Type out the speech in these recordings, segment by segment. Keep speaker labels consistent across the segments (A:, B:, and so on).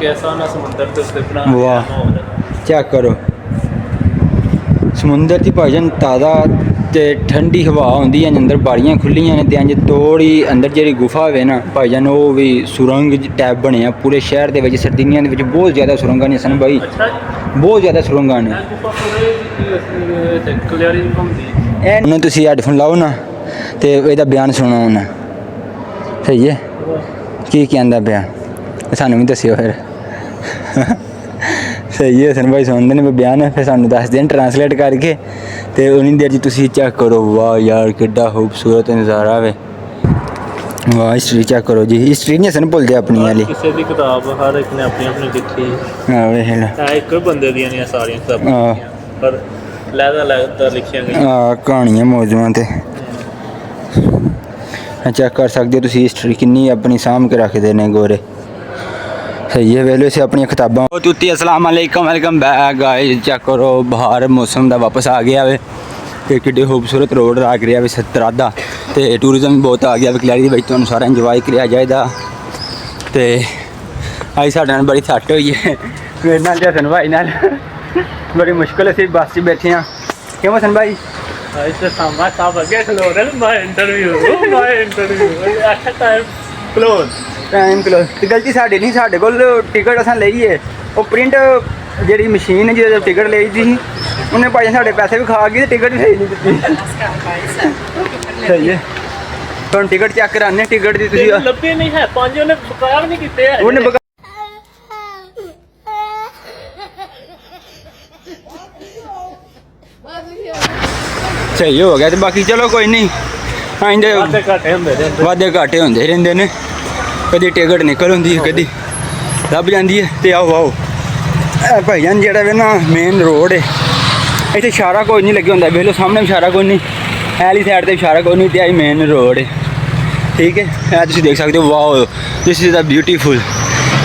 A: कैसा ना समुंदर ते उसते बना
B: वाह चेक करो समुंदर की भाईजान ताज़ा ते ठंडी हवा होंदी है अंदर बाड़ियां खुलियां ने ते अंज तोड़ी अंदर जी गुफा होवे ना भाईजान वो भी सुरंग टाइप बने पूरे शहर के सर्दियों के बहुत ज़्यादा सुरंगा ने सन भाई बहुत ज़्यादा सुरंगा ने उन्हें तुम हैडफोन लाओ ना तो यदा बयान सुनो उन्हें सही है की कहता पाया सानू भी दसियो फिर सही है सन भाई सुनते ने बयान फिर सानू दस दिन ट्रांसलेट करके तो उन्हीं देर जी तुम चेक करो वाह यार किड्डा खूबसूरत नज़ारा वे वाह हिस्ट्री चेक करो जी हिस्ट्री नहीं सन भुलते अपनी वाली
A: किसी भी किताब हर एक ने अपनी अपनी लिखी है एक बंदे दी नहीं सारी किताबां पर लैदा लिखियां गई
B: कहानियां मौजूद थे चेक कर सकते हो तुम हिस्ट्री किन्नी अपनी सामभ के रखते हैं गोरे सही है वेलो से अपन किताबा तुती अस्सलाम वालेकुम वेलकम बैक गाइस चेक करो बाहर मौसम का वापस आ गया वे कि खूबसूरत रोड लग रहा है सतरादा तो टूरिज्म भी बहुत आ गया कलैरी तुम सारा इंजॉय कराया जाएगा तो अज साढ़े बड़ी सट हुई है मेरे नाल हसन भाई नाल बड़ी मुश्किल असी बस च बैठे हाँ क्यों हसन भाई टाइम क्लोज तो गलती साड़ी नहीं साढ़े को टिकट अस लीए वो प्रिंट जी मशीन है जो टिकट ली थी उन्हें भाई साढ़े पैसे भी खा गई टिकट भी सही नहीं दी सही है तुम टिकट चेक कराने टिकट की सही हो गया तो बाकी चलो कोई नहीं वादे घाटे होंगे रहते ने कभी टिकट निकल होंगी कभी लभ जाती है तो आओ आओ भाईजान जेड़ा वे ना मेन रोड है इतने इशारा कोई नहीं लगे होंगे वेलो सामने इशारा कोई नहीं ऐली साइड से इशारा कोई नहीं तो आई मेन रोड है ठीक है तुम देख सकते हो वाह दिस इज़ द ब्यूटीफुल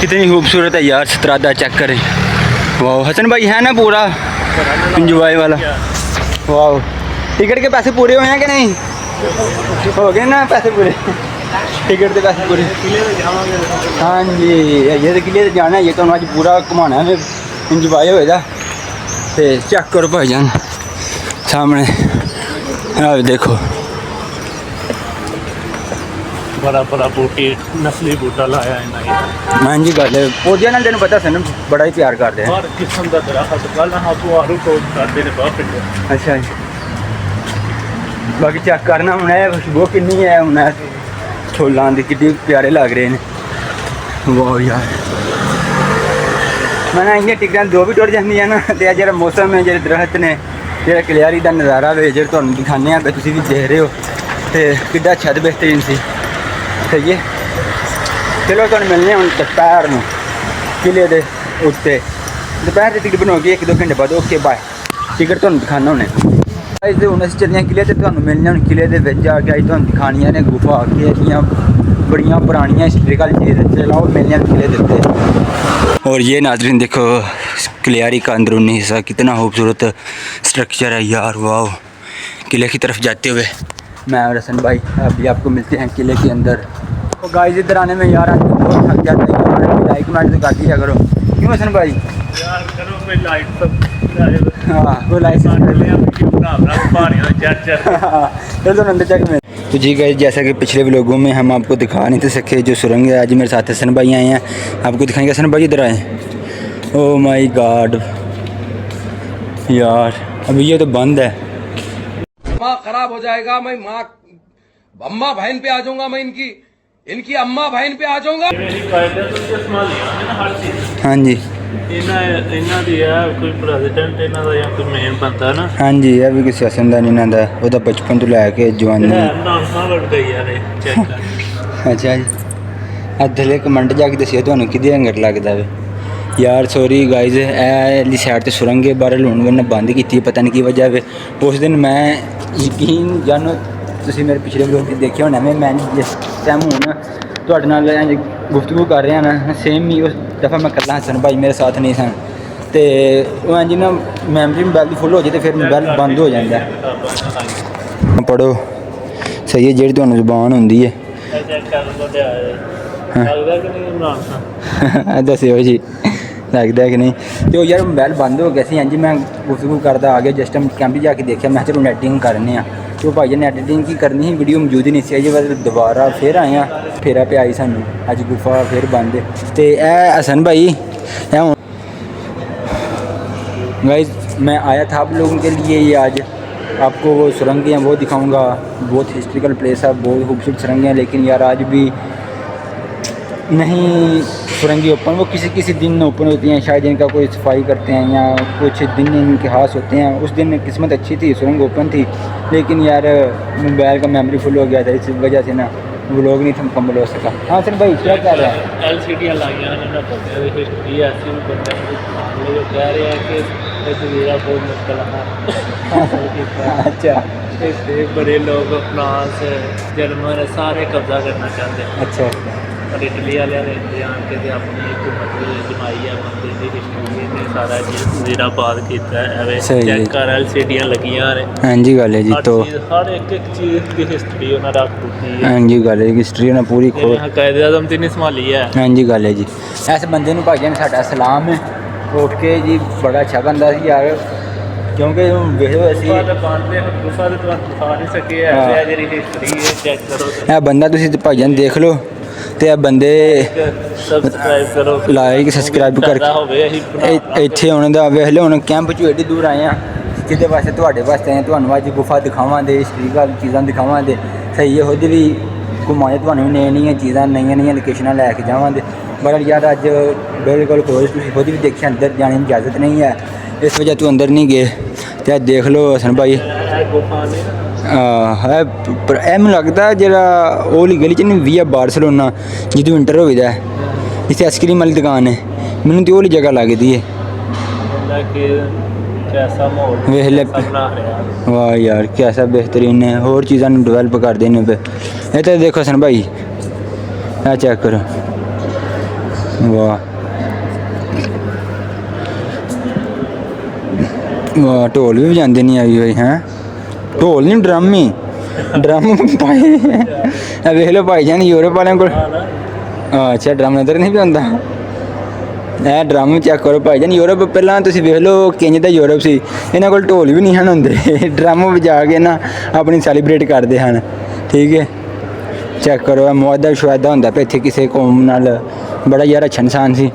B: कितनी खूबसूरत है यार सतरादा चेक करें वाह हसन भाई है ना पूरा इंजॉय वाला वाह टिकट के पैसे पूरे हुए हैं कि नहीं हो गए ना पैसे पूरे टिकट के पैसे पूरे हाँ जी ये तो किले जाना है ये तो अज पूरा घुमाना है इंजॉय होएगा तो चेक करो भाईजान सामने देखो
A: बड़ा बड़ा बूटी नस्ली बूटा लाया
B: हाँ जी गल पौधे ना तेन पता सन बड़ा ही प्यार करते हैं
A: हर किस्म का करते हैं
B: अच्छा जी बाकी चेक करना हूँ खुशबू किन्नी है हूँ छोलां दी कितने प्यारे लग रहे हैं वाह यार मैंने इं टिकट दो भी टुट जाए ना तो जो मौसम है जो दरख्त ने जो कलियारी का नज़ारा वे जो तुम दिखाने तुम भी देख रहे हो तो कि अच्छा बेहतरीन सी सही है चलो तुम मिलने हम दोपहर में किले के उत्ते दोपहर की टिकट बनाओगी एक दो घंटे बाद ओके बाय टिकट तुम दिखाना उन्हें हूँ अस चलिए किले तो तुम मिलने हूँ किले के आके अभी तुम दिखानिया ने गुफा के बड़िया पुरानिया हिस्टोरिकल चीज़ चलाओ मिलने किले देते और ये नाजरीन देखो कलियारी का अंदरूनी हिस्सा कितना खूबसूरत स्ट्रक्चर है यार वाह किले की तरफ जाते हुए मैं और हसन भाई अभी आपको मिलते हैं किले के अंदर तो गाइस इधर आने में यार बहुत थक जाता है लाइक कमेंट तो कर दिया करो क्यों हसन भाई
A: यार करो कोई लाइक सब
B: हाँ वो तो जी गाइस जैसा कि पिछले व्लॉगों में हम आपको दिखा नहीं थे सके जो सुरंग है आज मेरे साथ हसन भाई आए हैं आपको दिखाएंगे हसन भाई इधर आए ओ माय गॉड यार अभी ये तो बंद है
C: दिमाग खराब हो जाएगा मैं माँ अम्मा बहन पे आ जाऊंगा मैं इनकी अम्मा बहन पे आ जाऊंगा
B: हाँ जी हाँ जी यह भी किसी सियासत का नहीं आता वो बचपन तो लैके जवानी अच्छा जी अदले कमेंट जाके दसिए तुम्हें कि हंगर लगता है यार सॉरी गाइज एली साइड तो सुरंग बारे लून ने बंद की पता नहीं की वजह है उस दिन मैं यकीन जानो तुम मेरे पिछले व्लॉग देखे होना मैं जिस टाइम हूँ थोड़े गुफ्तगू कर रहा ना सेम ही उस दफ़ा मैं कला हसन भाई मेरे साथ नहीं सन तो जी ना मैमरी मोबाइल की फुल हो जाए तो फिर मोबाइल बंद हो जाता है पढ़ो सही है जी तुहानू जुबान होंगी है ਦੱਸਿਓ ਜੀ ਲੱਗਦਾ ਕਿ ਨਹੀਂ। ਤੇ ਉਹ ਯਾਰ ਮੋਬਾਈਲ ਬੰਦ ਹੋ ਗਿਆ ਸੀ। ਹਾਂਜੀ ਮੈਂ ਗੁਫ਼ਤਗੂ ਕਰਦਾ ਆ ਗਿਆ ਜਸਟ ਟਾਈਮ ਕੈਂਪ ਜਾ ਕੇ ਦੇਖਿਆ, ਮੈਂ ਚਲੋ ਐਡੀਟਿੰਗ ਕਰਨੇ ਆ। ਤੇ ਉਹ ਭਾਈ ਜੀ ਨੇ ਐਡੀਟਿੰਗ ਕੀ ਕਰਨੀ ਸੀ, ਵੀਡੀਓ ਮੌਜੂਦ ਹੀ ਨਹੀਂ ਸੀ। ਅਜੇ ਬਾਅਦ ਦੁਬਾਰਾ ਫਿਰ ਆਏ ਆ, ਫੇਰਾ ਪਿਆ ਆਈ ਸਾਨੂੰ, ਅੱਜ ਗੁਫਾ ਫਿਰ ਬੰਦ। ਤੇ ਇਹ हसन भाई है गाइस, मैं आया था आप लोगों के लिए ये आज आपको वो सुरंगें हैं वो दिखाऊंगा। बहुत हिस्ट्रिकल प्लेस है, बहुत खूबसूरत सुरंगें हैं, लेकिन यार आज भी नहीं सुरंगें ओपन, वो किसी किसी दिन ओपन होती हैं, शायद इनका कोई सफाई करते हैं या कुछ दिन इनके खास होते हैं। उस दिन किस्मत अच्छी थी, सुरंग ओपन थी, लेकिन यार मोबाइल का मेमोरी फुल हो गया था, इस वजह से ना व्लॉग नहीं था मुकम्मल हो सका। हाँ सर भाई क्या कह रहे हैं?
A: LCD ਲਾਈਆਂ ਨੇ ਨਾ ਬੰਦੇ ਦੀ ਹਿਸਟਰੀ ਐਸੀ ਵੀ ਬੰਦੇ ਨੂੰ ਜੋ ਕਹਿ ਰਹੇ ਆ ਕਿ ਇਹ ਤਸਵੀਰਾਂ ਬਹੁਤ ਮੁਸ਼ਕਲ ਹਾਸਲ ਕੀਤਾ।
B: अच्छा
A: ਇੱਥੇ ਬੜੇ ਲੋਕ ਫਰਾਂਸ, ਜਰਮਨ ਸਾਰੇ ਕਬਜ਼ਾ ਕਰਨਾ ਚਾਹੁੰਦੇ ਨੇ,
B: अच्छा
A: ਪਰ ਇਟਲੀ ਵਾਲਿਆਂ ਨੇ ਇੱਥੇ ਆਣ ਕੇ ਤੇ ਆਪਣੀ ਹਕੂਮਤ ਜਮਾਈ ਹੈ, ਬੰਦੇ ਦੀ ਹਿਸਟਰੀ ਤੇ ਸਾਰਾ ਜਜ਼ੀਰਾ ਬਾਦ ਕੀਤਾ ਹੈ। ਐਵੇਂ
B: ਸਹੀ ਹੈ।
A: ਚੈੱਕ ਕਰ LCDਆਂ ਲੱਗੀਆਂ ਨੇ,
B: हाँ जी गल है जी। तो
A: ਹਰ ਇੱਕ ਚੀਜ਼ ਦੀ ਹਿਸਟਰੀ ਉਹਨਾਂ ਰੱਖ ਦਿੱਤੀ ਹੈ।
B: हाँ जी गल है, हिस्ट्री ने पूरी खोल।
A: ਜਿਵੇਂ ਕਾਇਦੇ ਆਜ਼ਮ ਤੇ ਨਹੀਂ ਸੰਭਾਲੀ ਹੈ।
B: हाँ जी गल है जी। इस बंदे ਨੂੰ ਭਾਈ ਨੇ ਸਾਡਾ ਸਲਾਮ ਹੈ। ਓਕੇ ਜੀ, ਬੜਾ ਅੱਛਾ ਬੰਦਾ ਸੀ ਯਾਰ, ਕਿਉਂਕਿ ਵੇਖੋ ਅਸੀਂ
A: ਪਾਉਂਦੇ ਗੁਫਾ ਦੇ ਤੁਹਾਨੂੰ ਦਿਖਾ ਨਹੀਂ ਸਕੇ ਹੈ ਜਿਹੜੀ ਹਿਸਟਰੀ ਹੈ, ਚੈੱਕ ਕਰੋ।
B: ਇਹ ਬੰਦਾ ਤੁਸੀਂ ਭਾਈ ਜਾਨ ਦੇਖ ਲਓ, ਤੇ ਇਹ ਬੰਦੇ
A: ਸਬਸਕ੍ਰਾਈਬ ਕਰੋ,
B: ਲਾਈਕ ਸਬਸਕ੍ਰਾਈਬ
A: ਕਰਦਾ ਹੋਵੇ। ਅਸੀਂ
B: ਇੱਥੇ ਆਉਣ ਦਾ ਵੇਖ ਲਓ, ਹੁਣ ਕੈਂਪ 'ਚੋਂ ਐਡੀ ਦੂਰ ਆਏ ਆ, ਜਿਹਦੇ ਵਾਸਤੇ ਤੁਹਾਡੇ ਵਾਸਤੇ ਆਏ, ਤੁਹਾਨੂੰ ਅੱਜ ਗੁਫਾ ਦਿਖਾਵਾਂਗੇ, ਹਿਸਟਰੀਕਲ ਚੀਜ਼ਾਂ ਦਿਖਾਵਾਂਗੇ। ਸਹੀ ਹੈ, ਉਹਦੀ ਵੀ ਘੁਮਾਏ ਤੁਹਾਨੂੰ ਨਵੀਆਂ ਚੀਜ਼ਾਂ, ਨਵੀਆਂ ਲੋਕੇਸ਼ਨਾਂ ਲੈ ਕੇ ਜਾਵਾਂਗੇ। ਪਰ ਯਾਰ ਅੱਜ ਬਿਲਕੁਲ ਕੋਲ ਤੁਸੀਂ ਖੁਦ ਵੀ ਦੇਖਿਆ, ਅੰਦਰ ਜਾਣੇ ਦੀ ਇਜਾਜ਼ਤ ਨਹੀਂ ਹੈ, ਇਸ ਵਜ੍ਹਾ ਤੋਂ ਅੰਦਰ ਨਹੀਂ ਗਏ। ਤੇ ਦੇਖ ਲਓ ਹਸਨ ਭਾਈ,
A: ਗੁਫਾ ਨੇ
B: ਹੈ ਪਰ ਇਹ ਮੈਨੂੰ ਲੱਗਦਾ ਜਿਹੜਾ ਉਹ ਵਾਲੀ ਗਲੀ 'ਚ ਨਹੀਂ ਵੀਆ ਬਾਰਸਲੋਨਾ, ਜਿੱਦੋਂ ਇੰਟਰ ਹੋਈਦਾ ਜਿੱਥੇ ਆਈਸਕ੍ਰੀਮ ਵਾਲੀ ਦੁਕਾਨ ਹੈ, ਮੈਨੂੰ ਤੇ ਉਹ ਵਾਲੀ ਜਗ੍ਹਾ ਲੱਗਦੀ ਹੈ।
A: ਕਿ ਕੈਸਾ ਮਾਹੌਲ
B: ਵੇਖ ਲੈ,
A: ਬਣਾ ਰਿਹਾ।
B: ਵਾਹ ਯਾਰ ਕੈਸਾ ਬਿਹਤਰੀਨ ਹੈ, ਹੋਰ ਚੀਜ਼ਾਂ ਨੂੰ ਡਿਵੈਲਪ ਕਰਦੇ ਨੇ ਪਏ। ਇਹ ਤਾਂ ਦੇਖੋ ਹਸਨ ਭਾਈ, ਇਹ ਚੈੱਕ ਕਰੋ, ਵਾਹ ਵਾਹ, ਢੋਲ ਵੀ ਵਜਾਉਂਦੇ ਨਹੀਂ ਆਈ ਹੋਈ ਹੈ, ਢੋਲ ਨਹੀਂ ਡਰਮ ਹੀ, ਡਰਮ ਪਾਏ। ਇਹ ਵੇਖ ਲਓ ਭਾਈ ਜਾਨ ਯੂਰਪ ਵਾਲਿਆਂ ਕੋਲ, ਅੱਛਾ ਡਰਮ ਨਜ਼ਰ ਨਹੀਂ ਵੀ ਆਉਂਦਾ। ਇਹ ਡਰਮ ਚੈੱਕ ਕਰੋ ਭਾਈ ਜਾਨ, ਯੂਰਪ ਪਹਿਲਾਂ ਤੁਸੀਂ ਵੇਖ ਲਓ ਕਿੰਜ ਦਾ ਯੂਰਪ ਸੀ, ਇਹਨਾਂ ਕੋਲ ਢੋਲ ਵੀ ਨਹੀਂ ਹਨ ਹੁੰਦੇ, ਡਰਮ ਵਜਾ ਕੇ ਨਾ ਆਪਣੀ ਸੈਲੀਬ੍ਰੇਟ ਕਰਦੇ ਹਨ। ਠੀਕ ਹੈ, ਚੈੱਕ ਕਰੋ, ਇਹ ਮੁਆਦਾ ਸ਼ੁਆਦਾ ਹੁੰਦਾ ਪਿਆ ਇੱਥੇ ਕਿਸੇ ਕੌਮ ਨਾਲ। ਬੜਾ ਯਾਰ ਅੱਛਾ ਇਨਸਾਨ ਸੀ,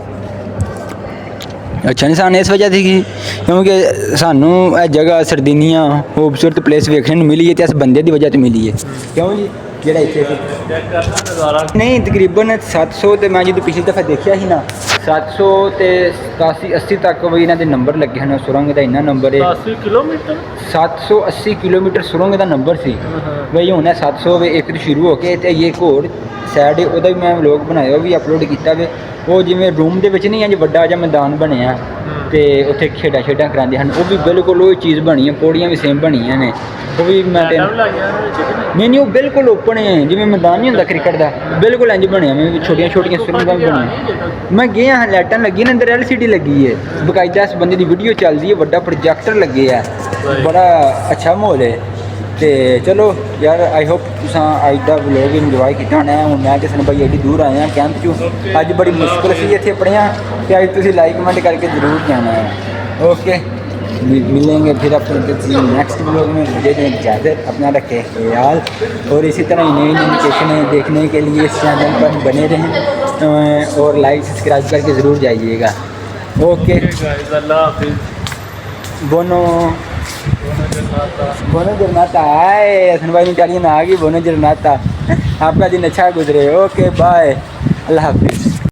B: ਅੱਛਾ ਇਨਸਾਨ ਇਸ ਵਜ੍ਹਾ ਸੀ ਕਿ ਕਿਉਂਕਿ ਸਾਨੂੰ ਇਹ ਜਗ੍ਹਾ ਸਰਦੀਨੀਆਂ ਖੂਬਸੂਰਤ ਪਲੇਸ ਵੇਖਣ ਨੂੰ ਮਿਲੀ ਹੈ, ਅਤੇ ਇਸ ਬੰਦੇ ਦੀ ਵਜ੍ਹਾ ਤੋਂ ਮਿਲੀ ਹੈ। ਕਿਉਂ ਜੀ, ਜਿਹੜਾ ਇੱਥੇ
A: ਚੈੱਕ ਕਰਨਾ ਨਜ਼ਾਰਾ।
B: ਨਹੀਂ ਤਕਰੀਬਨ 700, ਤੇ ਮੈਂ ਜਦੋਂ ਪਿਛਲੀ ਦਫਾ ਦੇਖਿਆ ਸੀ ਨਾ 700 ਤੇ 87 80 ਤੱਕ ਵੀ ਇਹਨਾਂ ਦੇ ਨੰਬਰ ਲੱਗੇ ਹਨ। ਸੁਰੰਗ ਦਾ ਇੰਨਾ ਨੰਬਰ ਹੈ,
A: 80 ਕਿਲੋਮੀਟਰ
B: 780 ਕਿਲੋਮੀਟਰ ਸੁਰੰਗ ਦਾ ਨੰਬਰ ਸੀ ਬਈ। ਹੁਣ 700 ਵੇ ਇੱਕ ਤੋਂ ਸ਼ੁਰੂ ਹੋ ਕੇ, ਤੇ ਇਹ ਇੱਕ ਹੋਰ ਸਾਈਡ ਹੈ, ਉਹਦਾ ਵੀ ਮੈਂ ਵਲੋਗ ਬਣਾਇਆ, ਉਹ ਵੀ ਅਪਲੋਡ ਕੀਤਾ ਵੇ। ਉਹ ਜਿਵੇਂ ਰੂਮ ਦੇ ਵਿੱਚ ਨਹੀਂ, ਅੱਜ ਵੱਡਾ ਜਿਹਾ ਮੈਦਾਨ ਬਣਿਆ ਤੇ ਉੱਥੇ ਖੇਡਾਂ ਕਰਾਉਂਦੇ ਹਨ, ਉਹ ਵੀ ਬਿਲਕੁਲ ਉਹ ਚੀਜ਼ ਬਣੀ ਹੈ, ਪੌੜੀਆਂ ਵੀ ਸੇਮ ਬਣੀਆਂ ਨੇ, ਉਹ ਵੀ ਮੈਂ ਨਹੀਂ ਉਹ ਬਿਲਕੁਲ ਓਪਨ ਹੈ, ਜਿਵੇਂ ਮੈਦਾਨ ਨਹੀਂ ਹੁੰਦਾ ਕ੍ਰਿਕਟ ਦਾ, ਬਿਲਕੁਲ ਇੰਜ ਬਣਿਆ। ਮੈਂ ਛੋਟੀਆਂ ਸੁਰੰਗਾਂ ਵੀ ਬਣੀਆਂ, ਮੈਂ ਗਿਆ ਹਾਂ, ਲਾਈਟਾਂ ਲੱਗੀਆਂ ਨੇ, ਅੰਦਰ LCD ਲੱਗੀ ਹੈ, ਬਕਾਇਦਾ ਇਸ ਬੰਦੇ ਦੀ ਵੀਡੀਓ ਚੱਲਦੀ ਹੈ, ਵੱਡਾ ਪ੍ਰੋਜੈਕਟਰ ਲੱਗੇ ਹੈ, ਬੜਾ ਅੱਛਾ ਮਾਹੌਲ ਹੈ। ਤੇ ਚਲੋ ਯਾਰ ਆਈ ਹੋਪ ਤੁਸੀਂ ਅੱਜ ਦਾ ਵਲੋਗ ਇੰਜੋਏ ਕੀਤਾ ਹੋਣਾ। ਹੁਣ ਮੈਂ ਤੇ ਹਸਨ ਭਾਈ ਐਡੀ ਦੂਰ ਆਏ ਹਾਂ ਕੈਂਪ 'ਚੋਂ, ਅੱਜ ਬੜੀ ਮੁਸ਼ਕਿਲ ਸੀ ਇੱਥੇ ਪੜ੍ਹਿਆ, ਤੇ ਅੱਜ ਤੁਸੀਂ ਲਾਈਕ ਕਮੈਂਟ ਕਰਕੇ ਜ਼ਰੂਰ ਜਾਣਾ है। ओके, मिलेंगे फिर अपने किसी नेक्स्ट ब्लॉग में। मुझे दें इजाज़त, अपना रखें ख्याल, और इसी तरह नई नोटिफिकेशन देखने के लिए इस चैनल पर बने रहें और लाइक सब्सक्राइब करके ज़रूर जाइएगा। ओके,
A: अल्लाह हाफिज़।
B: बोनो जरनाता आए, हसन भाई इटालियन आ गई, बोनो जरनाता। आपका दिन अच्छा गुजरे। ओके बाय, अल्लाह हाफिज़।